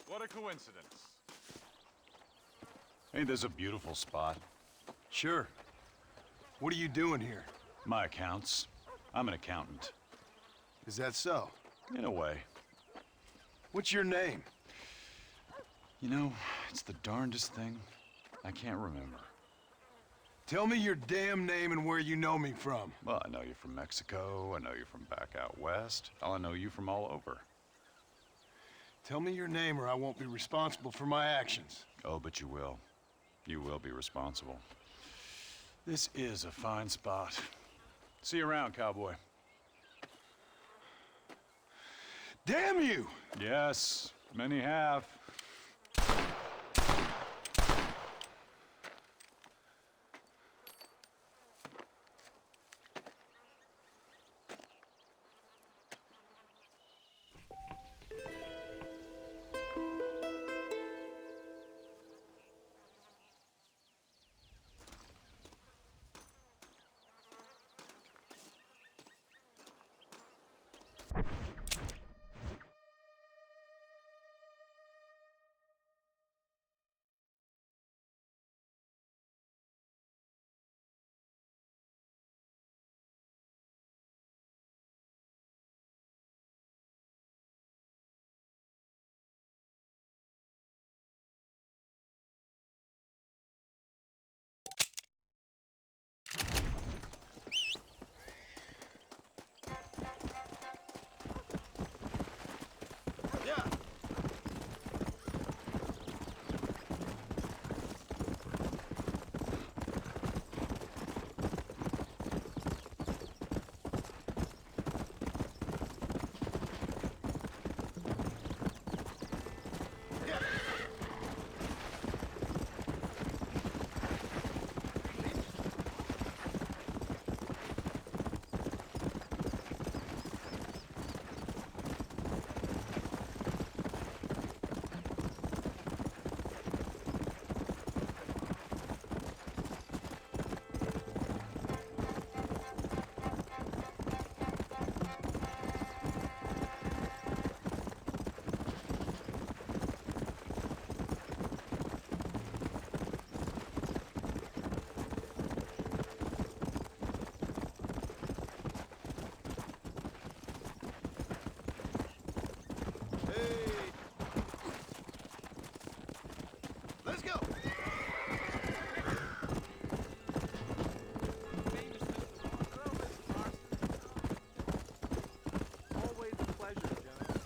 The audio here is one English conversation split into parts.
What a coincidence. Ain't this a beautiful spot? Sure. What are you doing here? My accounts. I'm an accountant. Is that so? In a way. What's your name? You know, it's the darndest thing. I can't remember. Tell me your damn name and where you know me from. Well, I know you from Mexico. I know you from back out west. I know you from all over. Tell me your name or I won't be responsible for my actions. Oh, but you will. You will be responsible. This is a fine spot. See you around, cowboy. Damn you! Yes, many have. Let's go! Always a pleasure, John.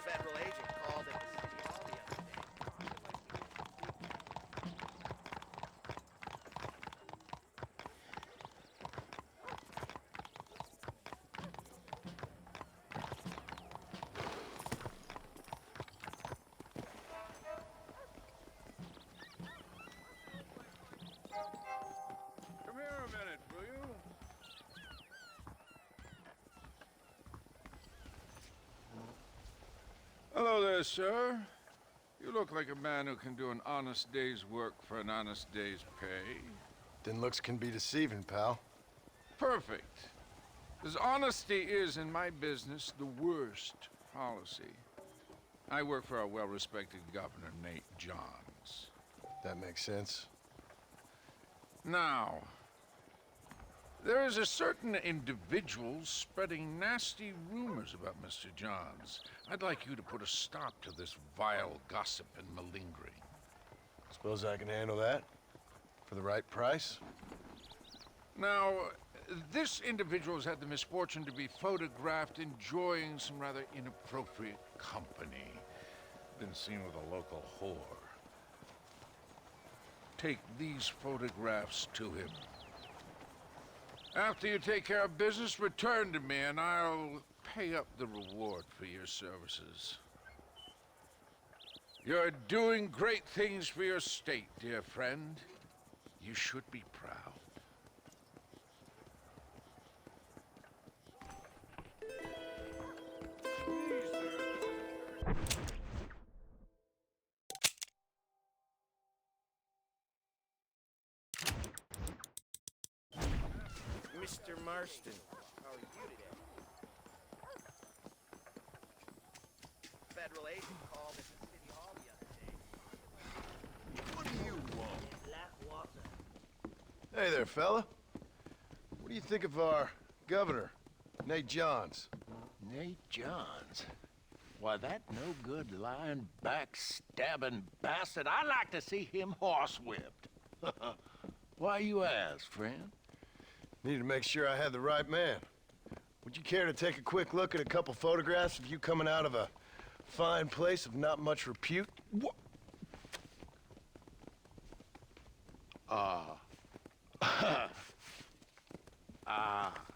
Federal agent called at the city hall the other day. Come here a minute, will you? Hello there, sir. You look like a man who can do an honest day's work for an honest day's pay. Then looks can be deceiving, pal. Perfect. As honesty is in my business the worst policy. I work for our well-respected governor, Nate Johns. That makes sense. Now, there is a certain individual spreading nasty rumors about Mr. Johns. I'd like you to put a stop to this vile gossip and malingering. Suppose I can handle that? For the right price? Now, this individual has had the misfortune to be photographed enjoying some rather inappropriate company. Been seen with a local whore. Take these photographs to him. After you take care of business, return to me and I'll pay up the reward for your services. You're doing great things for your state, dear friend. You should be proud. Mr. Marston. How are you today? Federal agent called at the city hall the other day. What do you want? Blackwater. Hey there, fella. What do you think of our governor, Nate Johns? Nate Johns? Why, that no-good, lying, backstabbing bastard, I'd like to see him horsewhipped. Why you ask, friend? Need to make sure I had the right man. Would you care to take a quick look at a couple photographs of you coming out of a fine place of not much repute?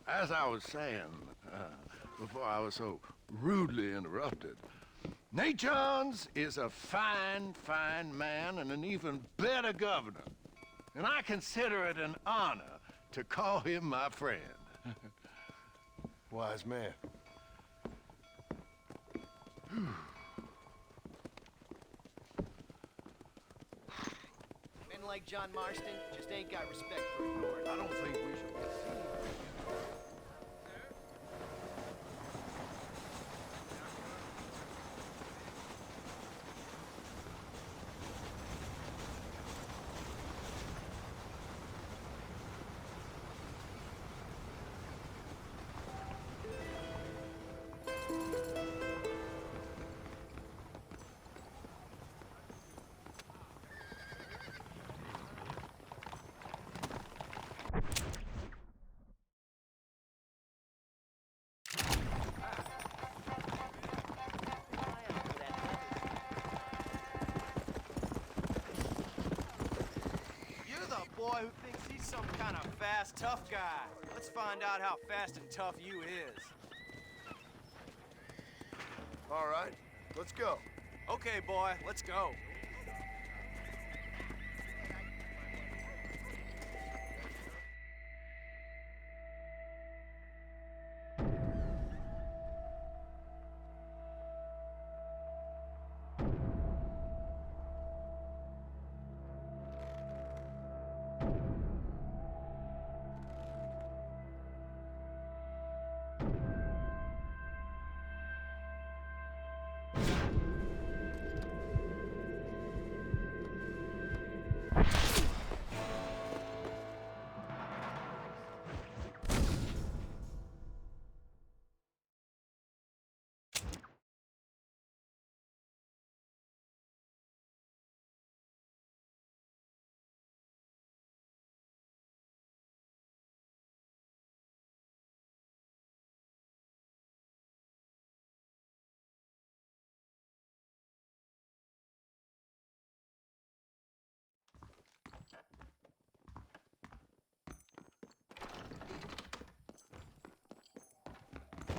As I was saying, before I was so rudely interrupted, Nate Johns is a fine, fine man and an even better governor. And I consider it an honor to call him my friend. Wise man. Men like John Marston just ain't got respect for authority. I don't think we should be seen. You're the boy who thinks he's some kind of fast, tough guy. Let's find out how fast and tough you is. All right, let's go. Okay, boy, let's go.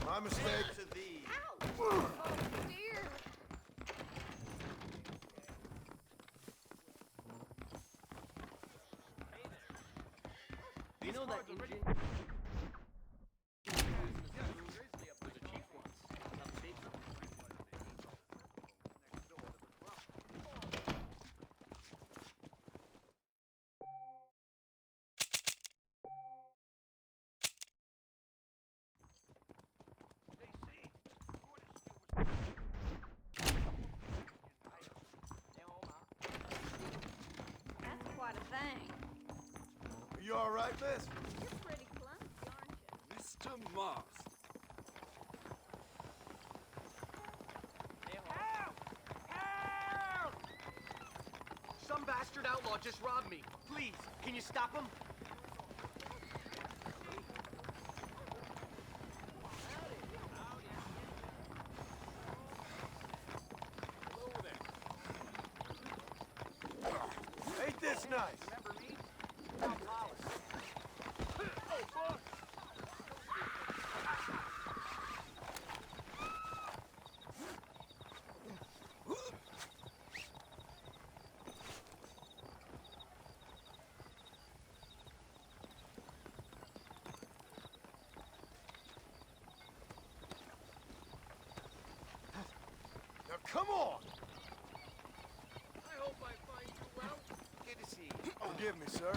My mistake. To thee. Oh, dear. You know that engine? That's quite a thing. Are you all right, miss? You're pretty clumsy, aren't you? Mr. Mars. Some bastard outlaw just robbed me. Please, can you stop him? Ain't this nice? Remember me? Now, Hollis. Now come on! I hope I find you well. Good to see you. Forgive me, sir.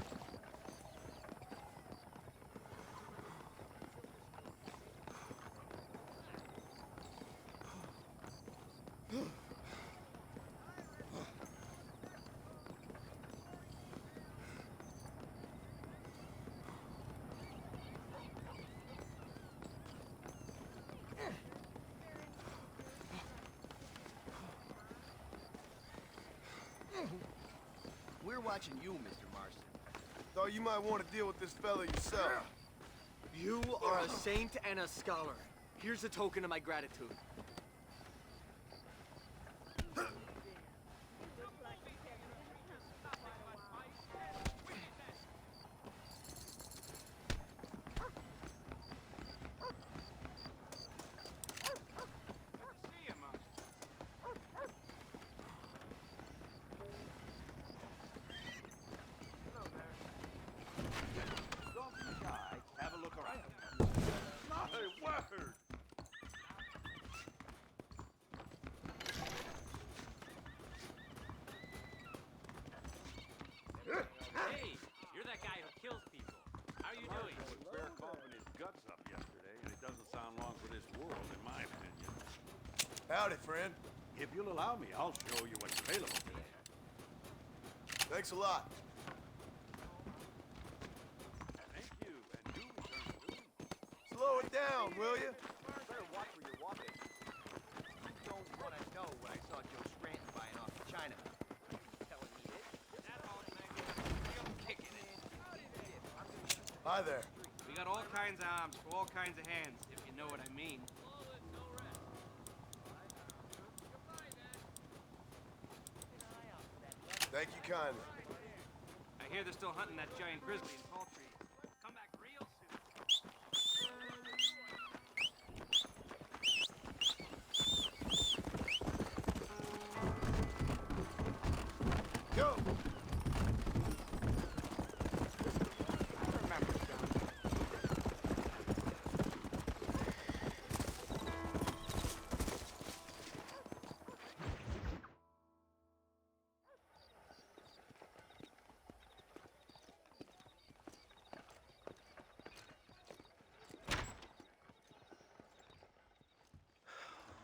we're watching you, Mr. Marston. Thought you might want to deal with this fella yourself. You are a saint and a scholar. Here's a token of my gratitude. Have a look around. Not a word! Hey, you're that guy who kills people. How are you doing? Bear coughing his guts up yesterday, and it doesn't sound long for this world, in my opinion. Howdy, friend. If you'll allow me, I'll show you what's available today. Thanks a lot. Thank you, and do return to duty. Slow it down, will you? Better watch where you're walking. You don't want to know what I saw Joe Scranton buying off of China. Telling me this? Hi there. We got all kinds of arms for all kinds of hands, if you know what I mean. Thank you kindly. I hear they're still hunting that giant grizzly in tall trees. Come back real soon. Go! Remember, John.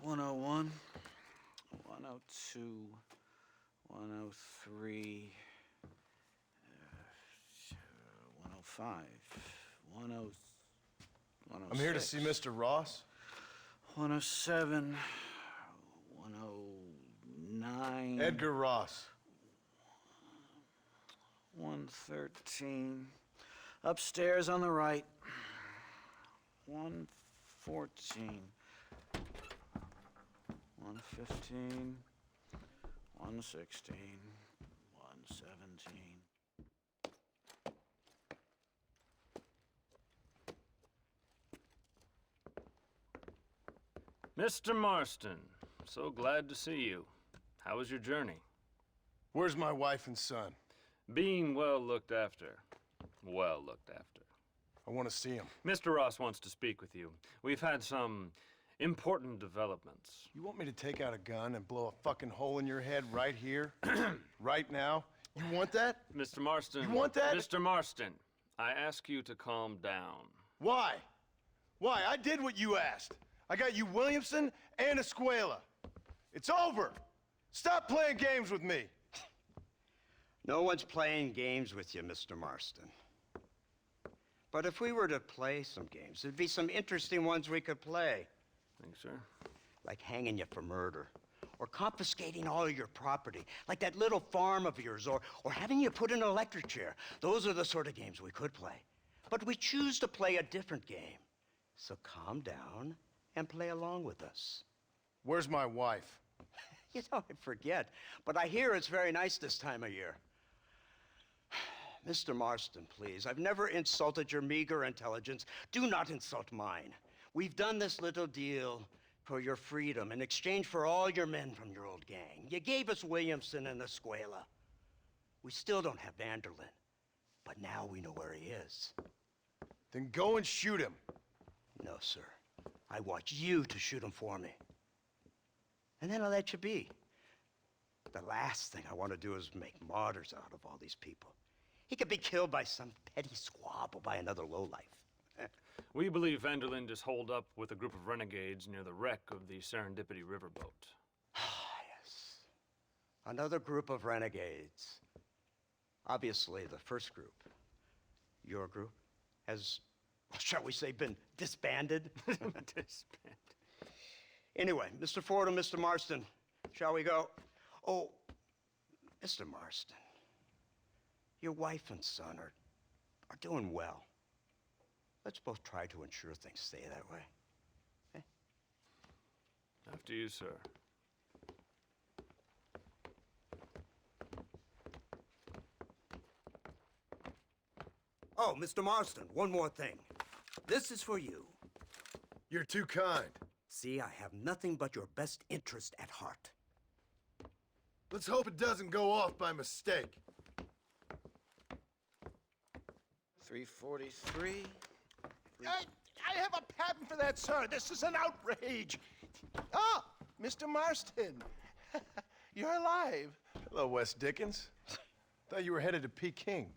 101, 102, 103, 105, 106. I'm here to see Mr. Ross. 107, 109. Edgar Ross. 113. Upstairs on the right. 114. 115. 116. 117. Mr. Marston, so glad to see you. How was your journey? Where's my wife and son? Being well looked after. Well looked after. I want to see him. Mr. Ross wants to speak with you. We've had some important developments. You want me to take out a gun and blow a fucking hole in your head right here? Right now? You want that? Mr. Marston. You want that? Mr. Marston, I ask you to calm down. Why? Why? I did what you asked. I got you Williamson and Escuela. It's over. Stop playing games with me. No one's playing games with you, Mr. Marston. But if we were to play some games, there'd be some interesting ones we could play. Thanks, sir. Like hanging you for murder, or confiscating all your property, like that little farm of yours, or having you put in an electric chair. Those are the sort of games we could play. But we choose to play a different game. So calm down and play along with us. Where's my wife? You know, I forget, but I hear it's very nice this time of year. Mr. Marston, please, I've never insulted your meager intelligence. Do not insult mine. We've done this little deal for your freedom in exchange for all your men from your old gang. You gave us Williamson and Escuela. We still don't have Vanderlyn, but now we know where he is. Then go and shoot him. No, sir. I want you to shoot him for me. And then I'll let you be. The last thing I want to do is make martyrs out of all these people. He could be killed by some petty squabble by another lowlife. We believe Vanderlyn is holed up with a group of renegades near the wreck of the Serendipity riverboat. Yes. Another group of renegades. Obviously, the first group, your group, has, shall we say, been disbanded? Disbanded. Anyway, Mr. Ford and Mr. Marston, shall we go? Oh, Mr. Marston, Your wife and son are doing well. Let's both try to ensure things stay that way. Okay? After you, sir. Oh, Mr. Marston, one more thing. This is for you. You're too kind. See, I have nothing but your best interest at heart. Let's hope it doesn't go off by mistake. 343. I have a patent for that, sir. This is an outrage. Ah, Mr. Marston. You're alive. Hello, Wes Dickens. Thought you were headed to Peking.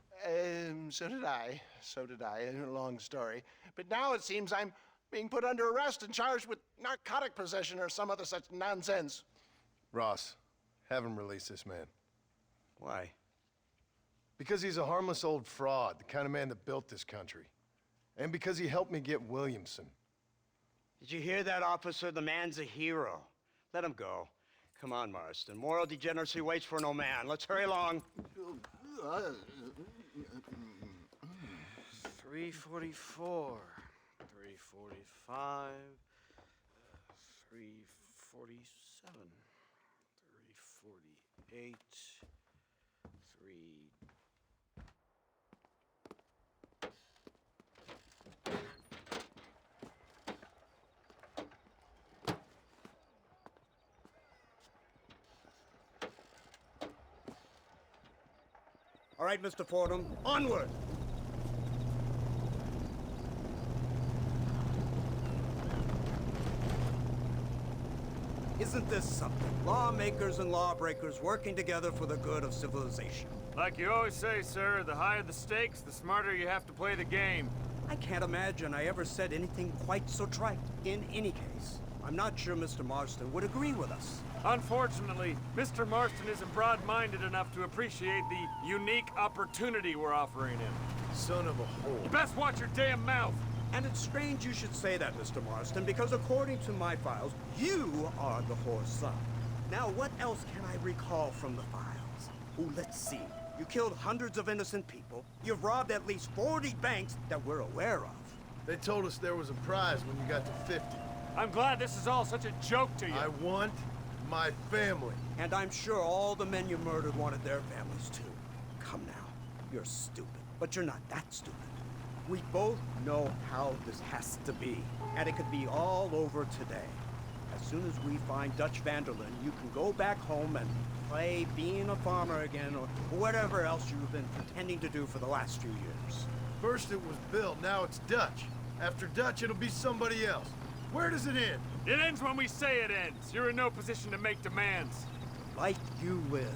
So did I. So did I. A long story. But now it seems I'm being put under arrest and charged with narcotic possession or some other such nonsense. Ross, have him release this man. Why? Because he's a harmless old fraud, the kind of man that built this country. And because he helped me get Williamson. Did you hear that, officer? The man's a hero. Let him go. Come on, Marston. Moral degeneracy waits for no man. Let's hurry along. 344. 345. 347. 348. 3. All right, Mr. Fordham, onward! Isn't this something? Lawmakers and lawbreakers working together for the good of civilization. Like you always say, sir, the higher the stakes, the smarter you have to play the game. I can't imagine I ever said anything quite so trite. In any case, I'm not sure Mr. Marston would agree with us. Unfortunately, Mr. Marston isn't broad-minded enough to appreciate the unique opportunity we're offering him. Son of a whore. You best watch your damn mouth! And it's strange you should say that, Mr. Marston, because according to my files, you are the whore's son. Now, what else can I recall from the files? Oh, let's see. You killed hundreds of innocent people. You've robbed at least 40 banks that we're aware of. They told us there was a prize when you got to 50. I'm glad this is all such a joke to you. I want my family. And I'm sure all the men you murdered wanted their families too. Come now, you're stupid, but you're not that stupid. We both know how this has to be, and it could be all over today. As soon as we find Dutch Vanderlyn, you can go back home and play being a farmer again, or whatever else you've been pretending to do for the last few years. First it was Bill, now it's Dutch. After Dutch, it'll be somebody else. Where does it end? It ends when we say it ends. You're in no position to make demands. Like you live.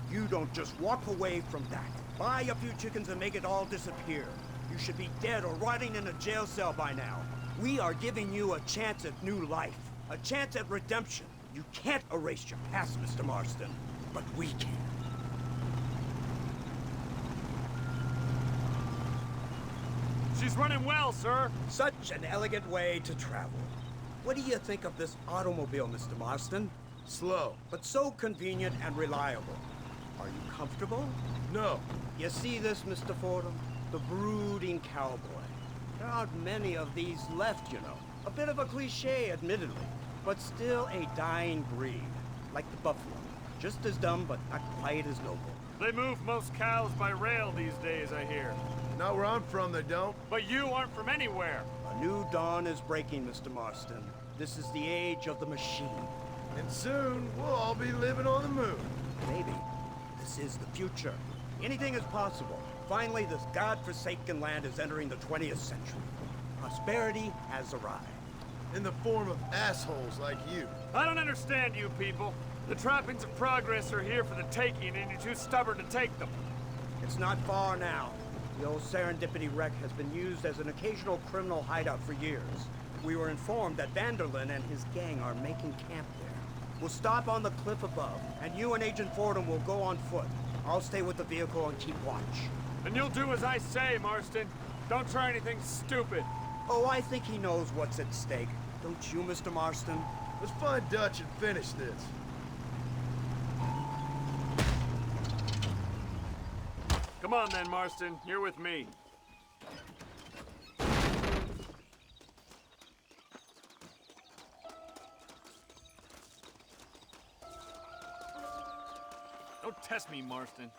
You don't just walk away from that. Buy a few chickens and make it all disappear. You should be dead or rotting in a jail cell by now. We are giving you a chance at new life. A chance at redemption. You can't erase your past, Mr. Marston. But we can. She's running well, sir. Such an elegant way to travel. What do you think of this automobile, Mr. Marston? Slow. But so convenient and reliable. Are you comfortable? No. You see this, Mr. Fordham? The brooding cowboy. There aren't many of these left, you know. A bit of a cliche, admittedly, but still a dying breed. Like the buffalo. Just as dumb, but not quite as noble. They move most cows by rail these days, I hear. Not where I'm from, they don't. But you aren't from anywhere. A new dawn is breaking, Mr. Marston. This is the age of the machine. And soon, we'll all be living on the moon. Maybe. This is the future. Anything is possible. Finally, this godforsaken land is entering the 20th century. Prosperity has arrived. In the form of assholes like you. I don't understand you people. The trappings of progress are here for the taking, and you're too stubborn to take them. It's not far now. The old Serendipity wreck has been used as an occasional criminal hideout for years. We were informed that Vanderlyn and his gang are making camp there. We'll stop on the cliff above, and you and Agent Fordham will go on foot. I'll stay with the vehicle and keep watch. And you'll do as I say, Marston. Don't try anything stupid. Oh, I think he knows what's at stake. Don't you, Mr. Marston? Let's find Dutch and finish this. Come on then, Marston. You're with me. Don't test me, Marston.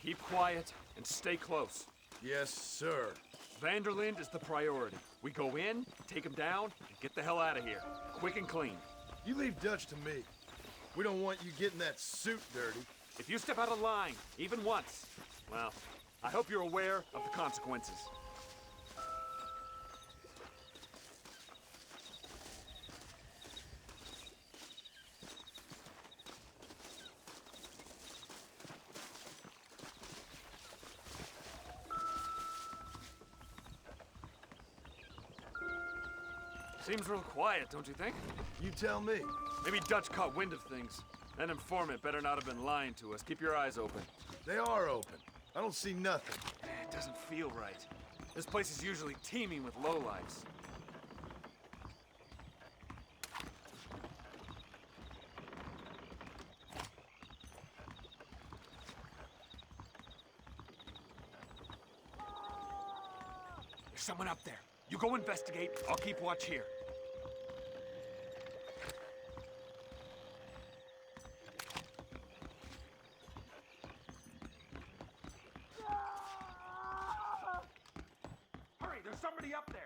Keep quiet and stay close. Yes, sir. Vanderlinde is the priority. We go in, take him down, and get the hell out of here. Quick and clean. You leave Dutch to me. We don't want you getting that suit dirty. If you step out of line, even once, well, I hope you're aware of the consequences. Seems real quiet, don't you think? You tell me. Maybe Dutch caught wind of things. That informant better not have been lying to us. Keep your eyes open. They are open. I don't see nothing. It doesn't feel right. This place is usually teeming with lowlifes. There's someone up there. You go investigate, I'll keep watch here. Hurry, there's somebody up there!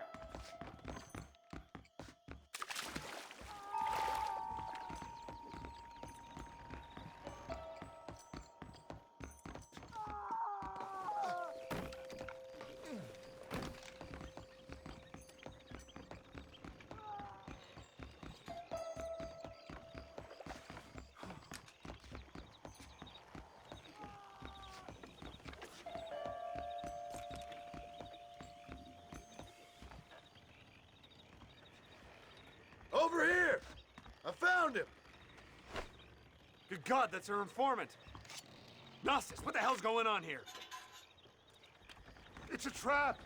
Over here! I found him! Good God, that's our informant! Gnosis, what the hell's going on here? It's a trap!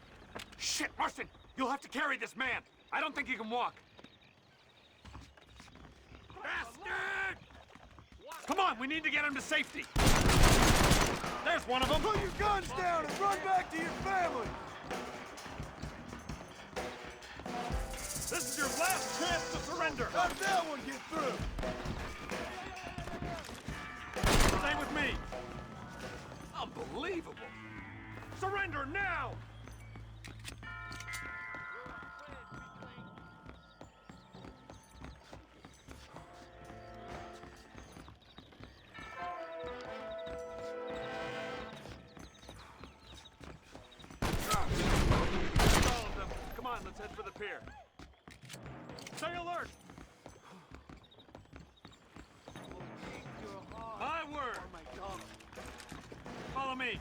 Shit, Marston! You'll have to carry this man! I don't think he can walk! Bastard! Come on, we need to get him to safety! There's one of them! Put your guns down and run back to your family! This is your last chance to surrender! How'd that one get through? Stay with me! Unbelievable! Surrender now! All of them. Come on, let's head for the pier. Stay alert! My word! Oh my God. Follow me.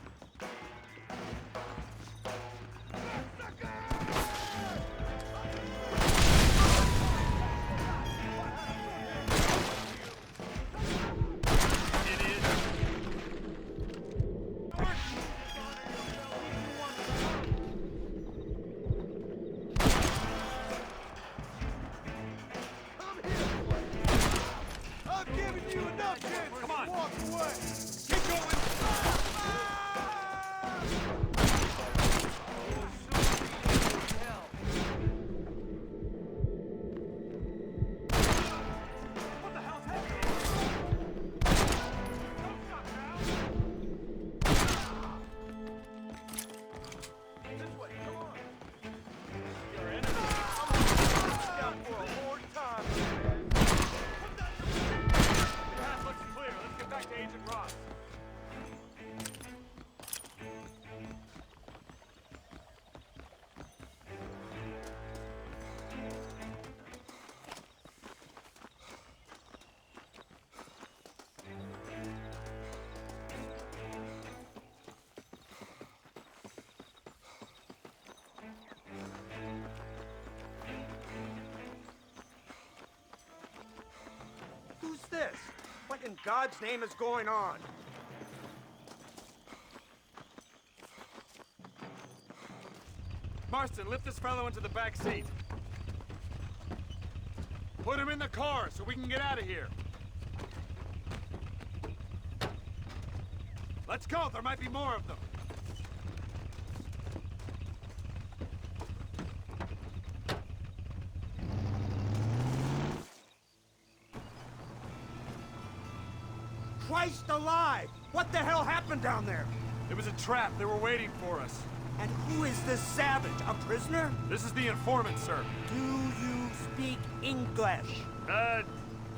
I've given you enough chances Come on. to walk away! Keep going! What the hell's happening? Don't stop now! This way, come on! Your enemy. Down for a horde time! The path looks clear. Let's get back to Agent Ross. Who's this? What in God's name is going on? Marston, lift this fellow into the back seat. Put him in the car so we can get out of here. Let's go, there might be more of them. Christ alive! What the hell happened down there? It was a trap. They were waiting for us. And who is this savage? A prisoner? This is the informant, sir. Do you speak English?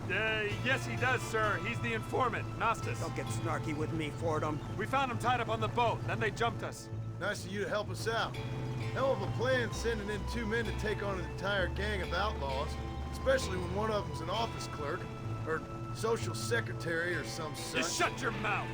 Yes he does, sir. He's the informant, Nostus. Don't get snarky with me, Fordham. We found him tied up on the boat, then they jumped us. Nice of you to help us out. Hell of a plan sending in 2 men to take on an entire gang of outlaws, especially when one of them's an office clerk, or social secretary or some such. Just shut your mouth!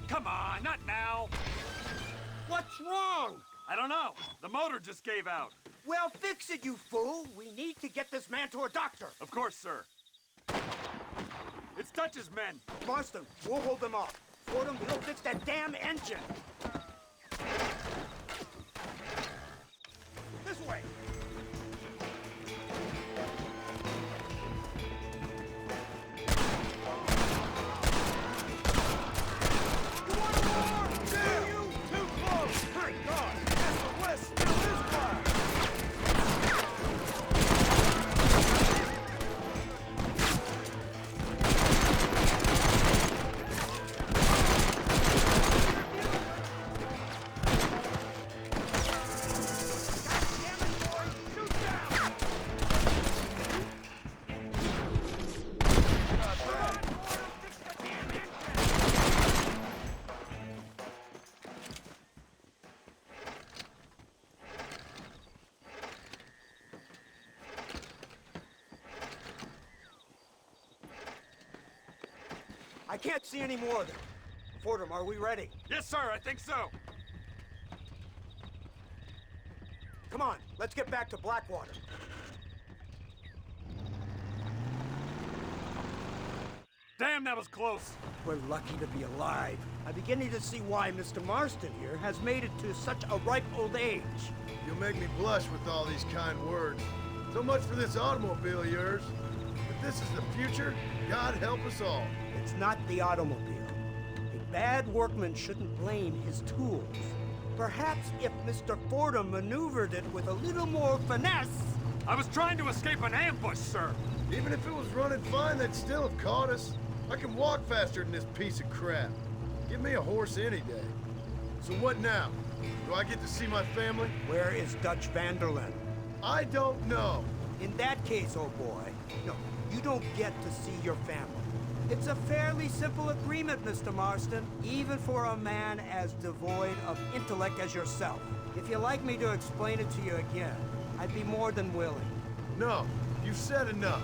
Come on, not now! What's wrong? I don't know. The motor just gave out. Well, fix it, you fool! We need to get this man to a doctor! Of course, sir. It's Dutch's men. Marston, we'll hold them off. Fordham, he'll fix that damn engine! This way! I can't see any more of them. Fordham, are we ready? Yes, sir, I think so. Come on, let's get back to Blackwater. Damn, that was close. We're lucky to be alive. I'm beginning to see why Mr. Marston here has made it to such a ripe old age. You'll make me blush with all these kind words. So much for this automobile of yours. If this is the future, God help us all. It's not the automobile. A bad workman shouldn't blame his tools. Perhaps if Mr. Fordham maneuvered it with a little more finesse... I was trying to escape an ambush, sir. Even if it was running fine, they'd still have caught us. I can walk faster than this piece of crap. Give me a horse any day. So what now? Do I get to see my family? Where is Dutch Vanderlyn? I don't know. In that case, old boy, no, you don't get to see your family. It's a fairly simple agreement, Mr. Marston, even for a man as devoid of intellect as yourself. If you'd like me to explain it to you again, I'd be more than willing. No, you've said enough.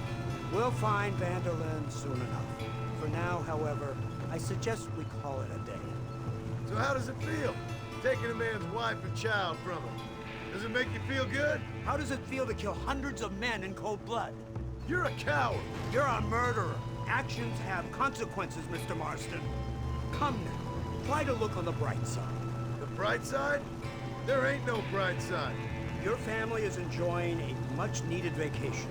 We'll find Vanderlyn soon enough. For now, however, I suggest we call it a day. So how does it feel, taking a man's wife and child from him? Does it make you feel good? How does it feel to kill hundreds of men in cold blood? You're a coward. You're a murderer. Actions have consequences, Mr. Marston. Come now, try to look on the bright side. The bright side? There ain't no bright side. Your family is enjoying a much-needed vacation,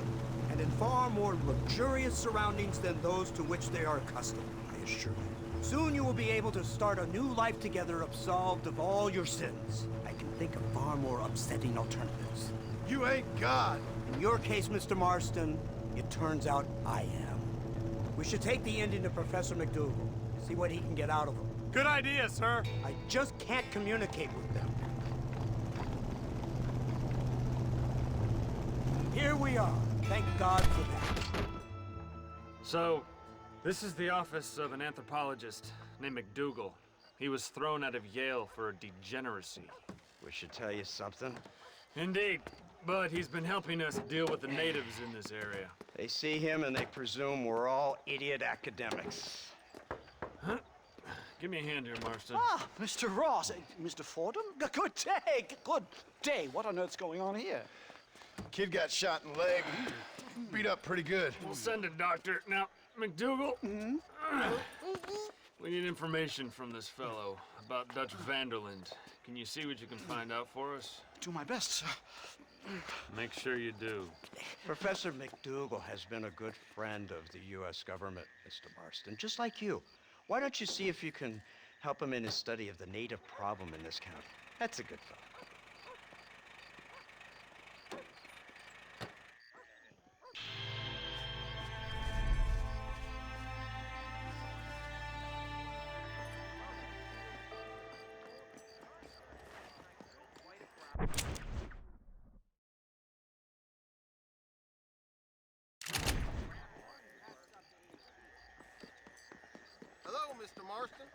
and in far more luxurious surroundings than those to which they are accustomed, I assure you. Soon you will be able to start a new life together absolved of all your sins. I can think of far more upsetting alternatives. You ain't God. In your case, Mr. Marston, it turns out I am. We should take the Indian to Professor McDougal, see what he can get out of him. Good idea, sir. I just can't communicate with them. Here we are. Thank God for that. So, this is the office of an anthropologist named McDougal. He was thrown out of Yale for degeneracy. We should tell you something. Indeed, but he's been helping us deal with the natives in this area. They see him and they presume we're all idiot academics. Huh? Give me a hand here, Marston. Ah, Mr. Ross. Mr. Fordham? Good day. Good day. What on earth's going on here? Kid got shot in the leg. Beat up pretty good. We'll send a doctor. Now, McDougal, we need information from this fellow about Dutch Vanderland. Can you see what you can find out for us? Do my best, sir. Make sure you do. Professor McDougal has been a good friend of the U.S. government, Mr. Marston, just like you. Why don't you see if you can help him in his study of the native problem in this county? That's a good fellow. Hello, Mr. Marston.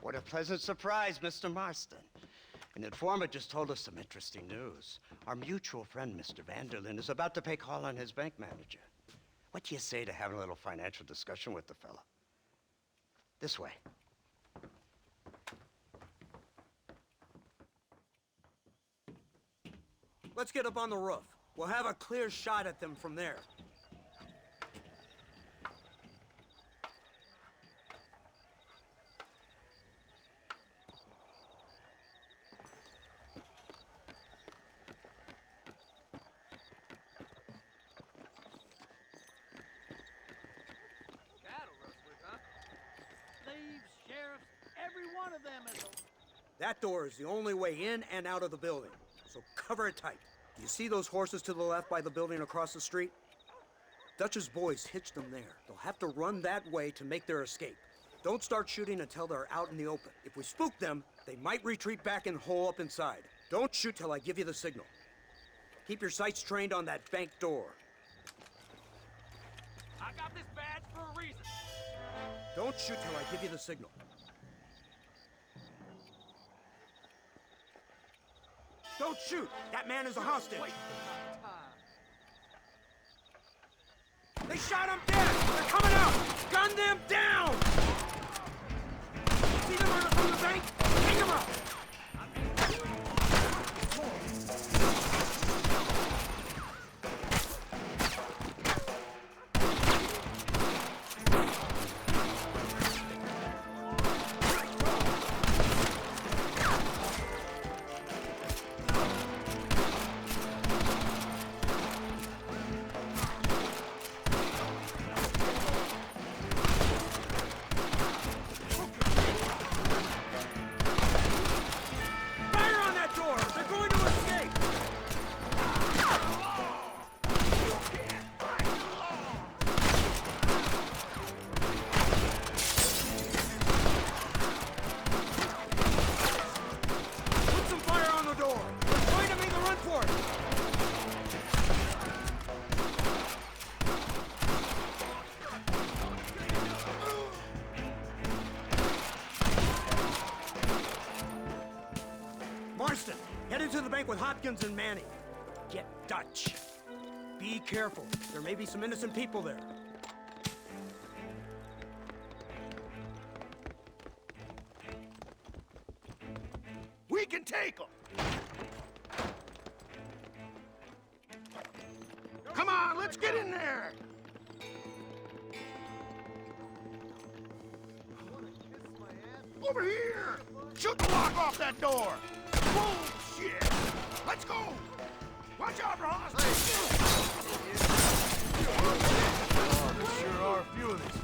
What a pleasant surprise, Mr. Marston. An informant just told us some interesting news. Our mutual friend, Mr. Vanderlyn, is about to pay call on his bank manager. What do you say to having a little financial discussion with the fella? This way. Let's get up on the roof. We'll have a clear shot at them from there. That door is the only way in and out of the building, so cover it tight. Do you see those horses to the left by the building across the street? Dutch's boys hitched them there. They'll have to run that way to make their escape. Don't start shooting until they're out in the open. If we spook them, they might retreat back and hole up inside. Don't shoot till I give you the signal. Keep your sights trained on that bank door. I got this badge for a reason. Don't shoot till I give you the signal. Don't shoot! That man is a hostage! They shot him dead! They're coming out! Gun them down! See them running from the bank? Hang them up! Marston, head into the bank with Hopkins and Manning. Get Dutch. Be careful. There may be some innocent people there. We can take them! Come on, let's get in there! Over here! Shoot the lock off that door! Bullshit! Let's go! Watch out, Ross! Oh, there sure are a few of these.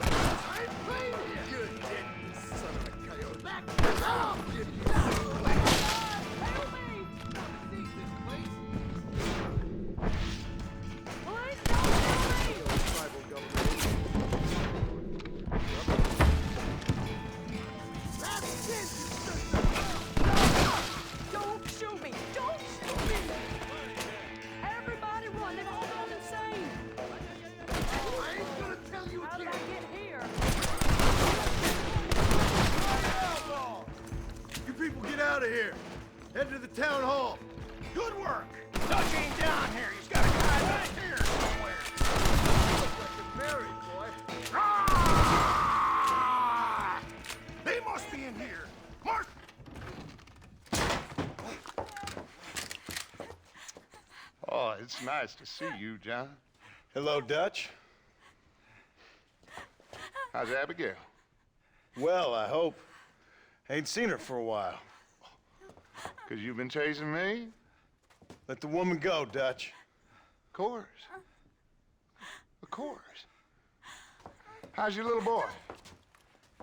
Good son of a coyote. Back up! to the town hall. Good work. Dutch ain't down here. He's got a guy back here somewhere. Looks like you're married, boy. Ah! They must be in here. Mark! Oh, it's nice to see you, John. Hello, Dutch. How's Abigail? Well, I hope. Ain't seen her for a while. 'Cause you've been chasing me? Let the woman go, Dutch. Of course. Of course. How's your little boy?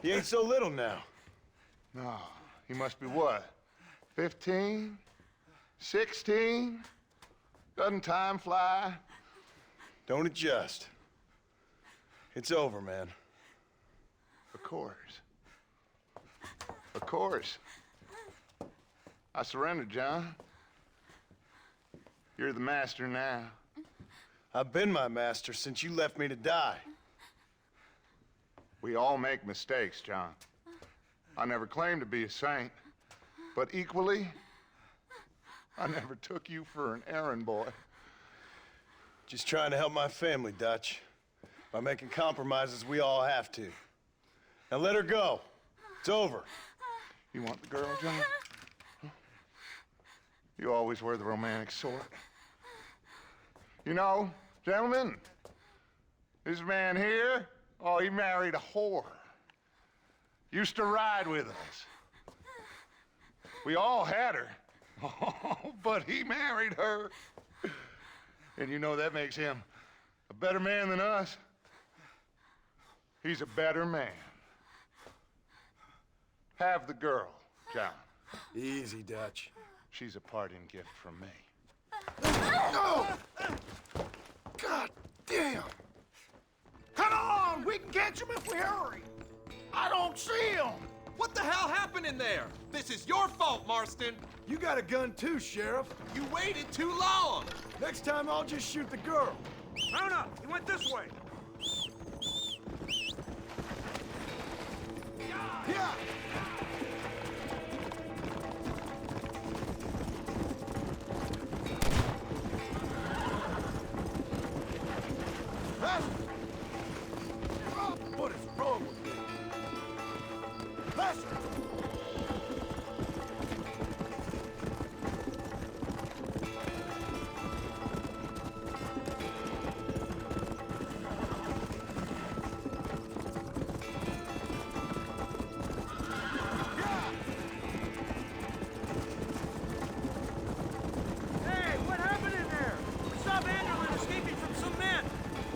He ain't so little now. No, he must be what? 15? 16? Doesn't time fly? Don't adjust. It's over, man. Of course. Of course. I surrendered, John. You're the master now. I've been my master since you left me to die. We all make mistakes, John. I never claimed to be a saint, but equally, I never took you for an errand boy. Just trying to help my family, Dutch. By making compromises we all have to. Now let her go. It's over. You want the girl, John? Huh? You always were the romantic sort. You know, gentlemen, this man here, oh, he married a whore. Used to ride with us. We all had her. Oh, but he married her. And you know that makes him a better man than us. He's a better man. Have the girl, John. Easy, Dutch. She's a parting gift from me. No! God damn! Come on! We can catch him if we hurry! I don't see him! What the hell happened in there? This is your fault, Marston. You got a gun too, Sheriff. You waited too long. Next time I'll just shoot the girl. Mount up! He went this way! Yeah! What is wrong with me? Lester! Hey, what happened in there? We saw Vanderlyn escaping from some men.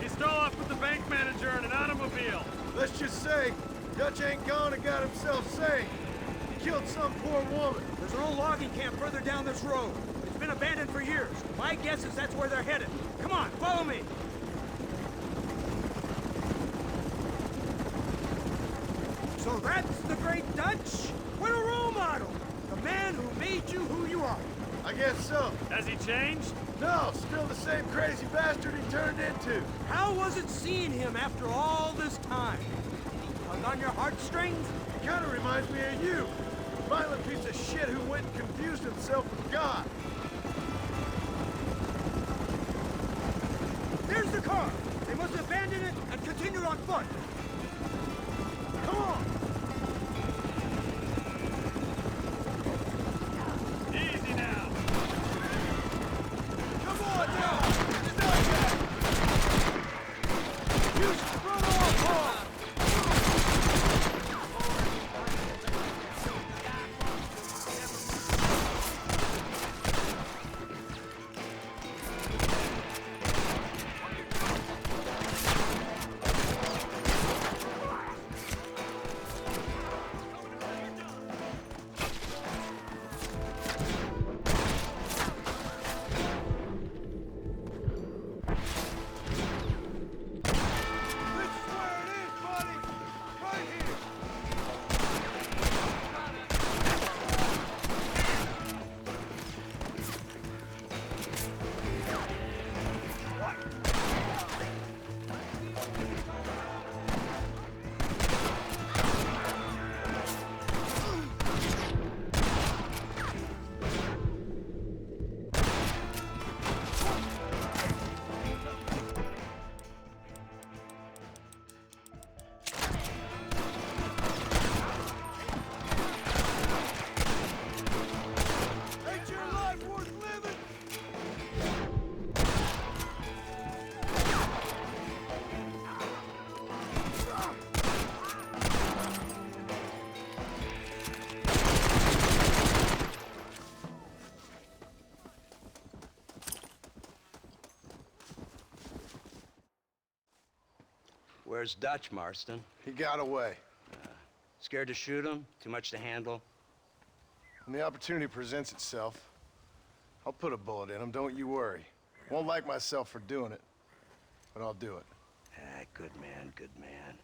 He stole off with the bank manager in an automobile. Let's just say, Dutch ain't gone and got himself saved. He killed some poor woman. There's an old logging camp further down this road. It's been abandoned for years. My guess is that's where they're headed. Come on, follow me. So that's the great Dutch? What a role model! The man who made you who you are. I guess so. Has he changed? No, still the same crazy bastard he turned into. How was it seeing him after all this time? Hung on your heartstrings? He kind of reminds me of you. A violent piece of shit who went and confused himself with God. There's the car. They must abandon it and continue on foot. Come on. Easy now. Come on now! It's not yet! You run off, Paul! Where's Dutch, Marston? He got away. Scared to shoot him? Too much to handle? When the opportunity presents itself, I'll put a bullet in him, don't you worry. Won't like myself for doing it, but I'll do it. Ah, good man, good man.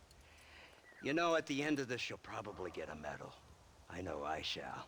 You know, at the end of this, you'll probably get a medal. I know I shall.